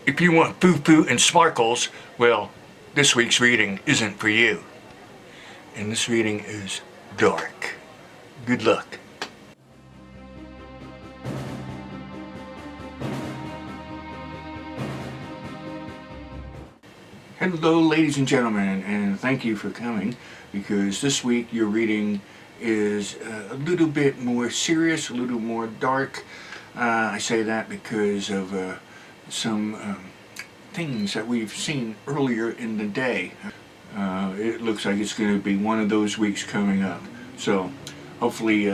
If you want foo-foo and sparkles, well, this week's reading isn't for you. And this reading is dark. Good luck. Hello, ladies and gentlemen, and thank you for coming, because this week your reading is a little bit more serious, a little more dark. I say that because of some things that we've seen earlier in the day. It looks like it's going to be one of those weeks coming up. So hopefully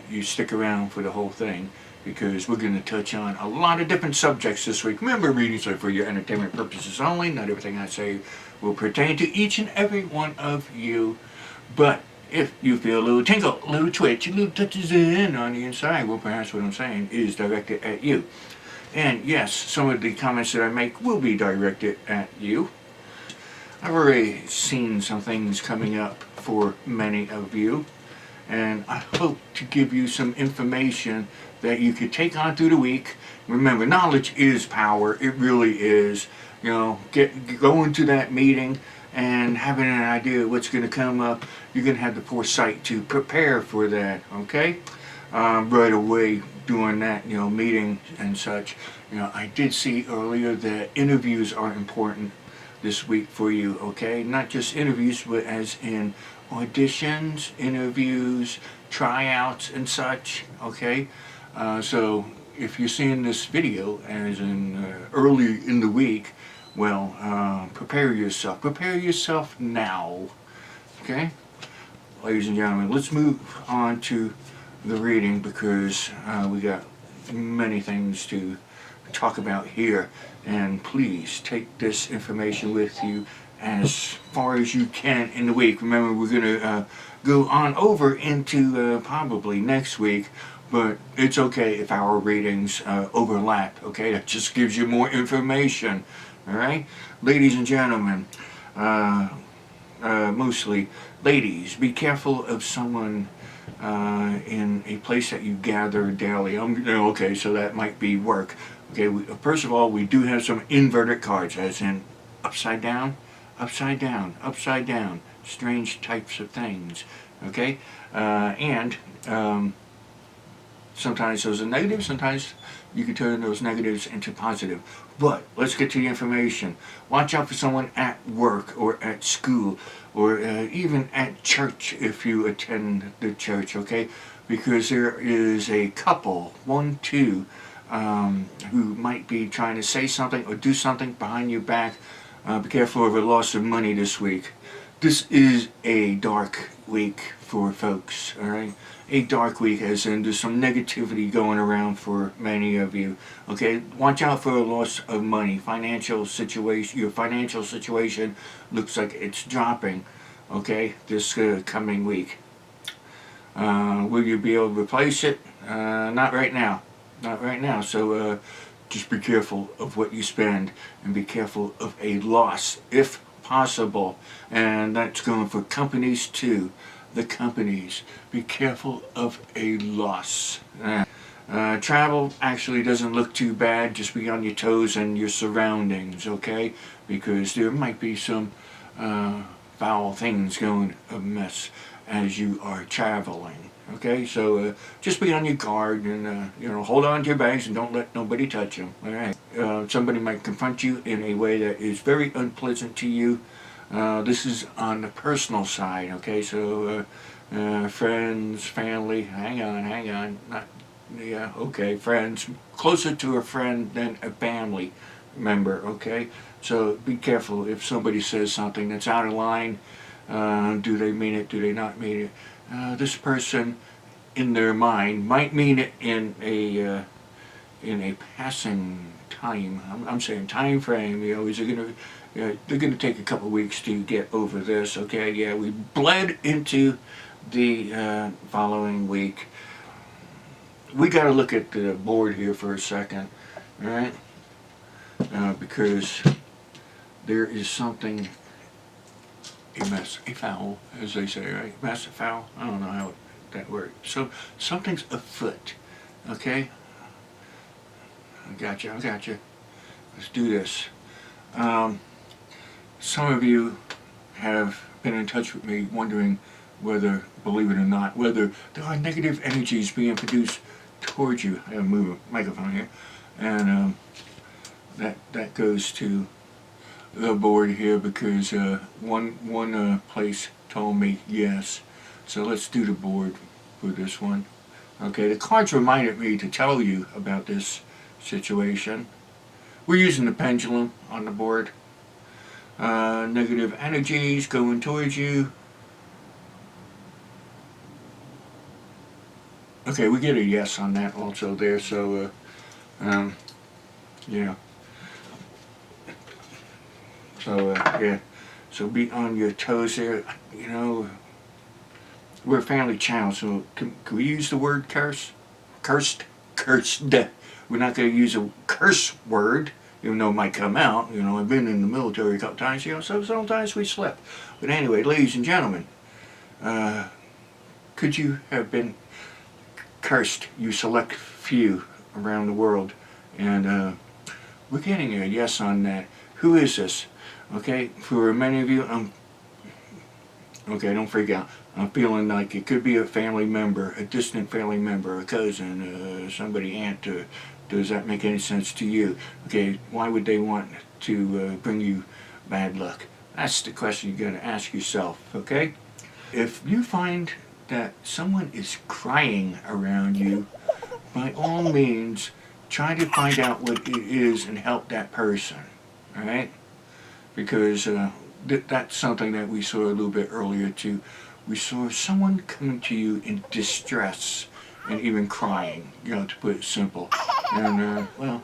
you stick around for the whole thing, because we're going to touch on a lot of different subjects this week. Remember, readings are for your entertainment purposes only. Not everything I say will pertain to each and every one of you. But if you feel a little tingle, a little twitch, a little touches in on the inside, well, perhaps what I'm saying is directed at you. And yes, some of the comments that I make will be directed at you. I've already seen some things coming up for many of you, and I hope to give you some information that you could take on through the week. Remember, knowledge is power. It really is. You know, go into that meeting and having an idea of what's going to come up. You're going to have the foresight to prepare for that, okay? Right away doing that, meeting and such. I did see earlier that interviews are important this week for you, okay? Not just interviews, but as in auditions, interviews, tryouts and such, okay? So if you're seeing this video as in early in the week, well, prepare yourself. Prepare yourself now, okay? Ladies and gentlemen, let's move on to the reading, because we got many things to talk about here, and please take this information with you as far as you can in the week. Remember, we're going to go on over into probably next week, but it's okay if our readings overlap, okay? That just gives you more information, all right? Ladies and gentlemen, mostly ladies, be careful of someone in a place that you gather daily. Okay, so that might be work. Okay, first of all, we do have some inverted cards, as in upside down, upside down, upside down, strange types of things. Okay, and sometimes those are negative, sometimes you can turn those negatives into positive. But let's get to the information. Watch out for someone at work or at school, or even at church if you attend the church, okay? Because there is a couple, two, who might be trying to say something or do something behind your back. Be careful of a loss of money this week. This is a dark week for folks, alright? A dark week, as in there's some negativity going around for many of you. Okay, watch out for a loss of money. Financial situation, your financial situation looks like it's dropping, okay, this coming week. Will you be able to replace it? Not right now. Not right now. So just be careful of what you spend, and be careful of a loss if possible. And that's going for companies too. The companies, be careful of a loss. Travel actually doesn't look too bad. Just be on your toes and your surroundings, okay? Because there might be some foul things going amiss as you are traveling, okay? So just be on your guard, and hold on to your bags and don't let nobody touch them, all right? Somebody might confront you in a way that is very unpleasant to you. This is on the personal side, okay? So friends, family, hang on, okay, friends, closer to a friend than a family member, okay? So be careful if somebody says something that's out of line. Do they mean it? Do they not mean it? This person, in their mind, might mean it in a passing time. I'm saying time frame. Is it going to? They're going to take a couple weeks to get over this. Okay, yeah, we bled into the following week. We got to look at the board here for a second, all right? Because there is something, a foul, as they say, right? Mess, a foul. I don't know how that works. So something's afoot, okay? I got you. let's do this. Some of you have been in touch with me wondering whether, believe it or not, whether there are negative energies being produced towards you. I have to move a microphone here. And that goes to the board here because one place told me yes. So let's do the board for this one. Okay, the cards reminded me to tell you about this situation. We're using the pendulum on the board. Negative energies going towards you. Okay, we get a yes on that also there, so yeah. So yeah, so be on your toes there. You know, we're a family channel, so can we use the word curse? Cursed? We're not going to use a curse word, even though it might come out. You know, I've been in the military a couple times, you know, so sometimes we slip. But anyway, ladies and gentlemen, could you have been cursed, you select few around the world? And we're getting a yes on that. Who is this? Okay, for many of you, okay, don't freak out. I'm feeling like it could be a family member, a distant family member, a cousin, somebody, aunt. Does that make any sense to you? Okay, why would they want to bring you bad luck? That's the question you got to ask yourself, okay? If you find that someone is crying around you, by all means, try to find out what it is and help that person, all right? Because that's something that we saw a little bit earlier too. We saw someone coming to you in distress and even crying, you know, to put it simple. And well,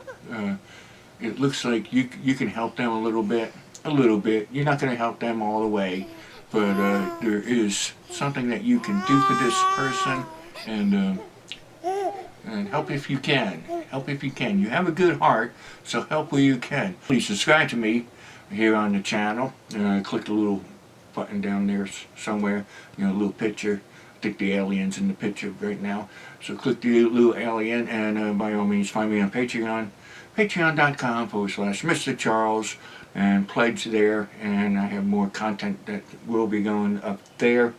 it looks like you can help them a little bit. You're not going to help them all the way, but there is something that you can do for this person, and help if you can. Help if you can. You have a good heart, so help where you can. Please subscribe to me here on the channel. Click the little button down there somewhere, you know, a little picture. I think the alien's in the picture right now. So click the little alien, and by all means find me on Patreon. Patreon.com/MysticCharles, and pledge there, and I have more content that will be going up there.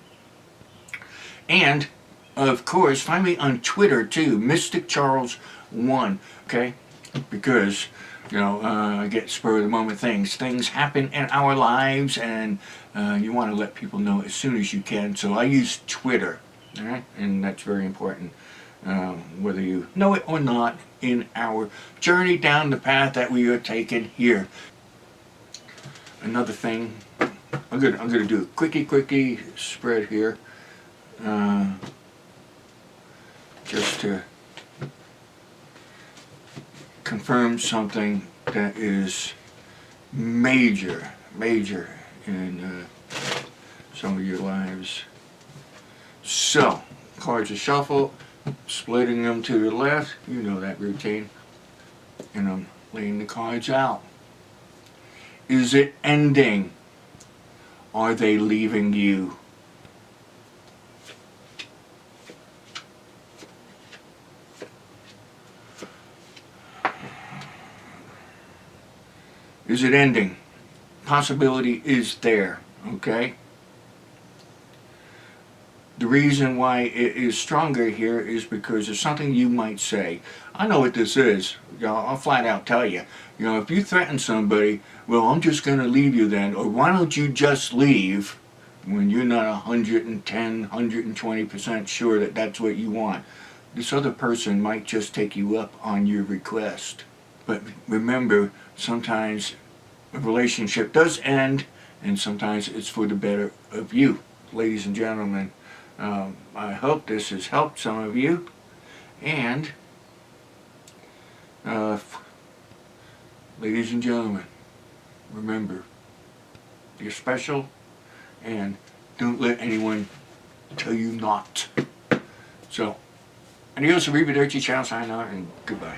And of course, find me on Twitter too, MysticCharles1, okay? Because, you know, I get spur of the moment things. Things happen in our lives, and you want to let people know as soon as you can. So I use Twitter, all right? And that's very important, whether you know it or not, in our journey down the path that we are taking here. Another thing, I'm gonna do a quickie spread here, just to confirm something that is major in some of your lives. So, cards are shuffled, splitting them to the left, you know that routine, and I'm laying the cards out. Is it ending? Are they leaving you? Is it ending? Possibility is there, okay? The reason why it is stronger here is because of something you might say. I know what this is. You know, I'll flat out tell you. You know, if you threaten somebody, well, I'm just going to leave you then, or why don't you just leave, when you're not 110, 120% sure that that's what you want. This other person might just take you up on your request. But remember, sometimes a relationship does end, and sometimes it's for the better of you. Ladies and gentlemen, I hope this has helped some of you, and ladies and gentlemen, remember, you're special, and don't let anyone tell you not. So, adios, arrivederci, ciao, sayonara, and goodbye.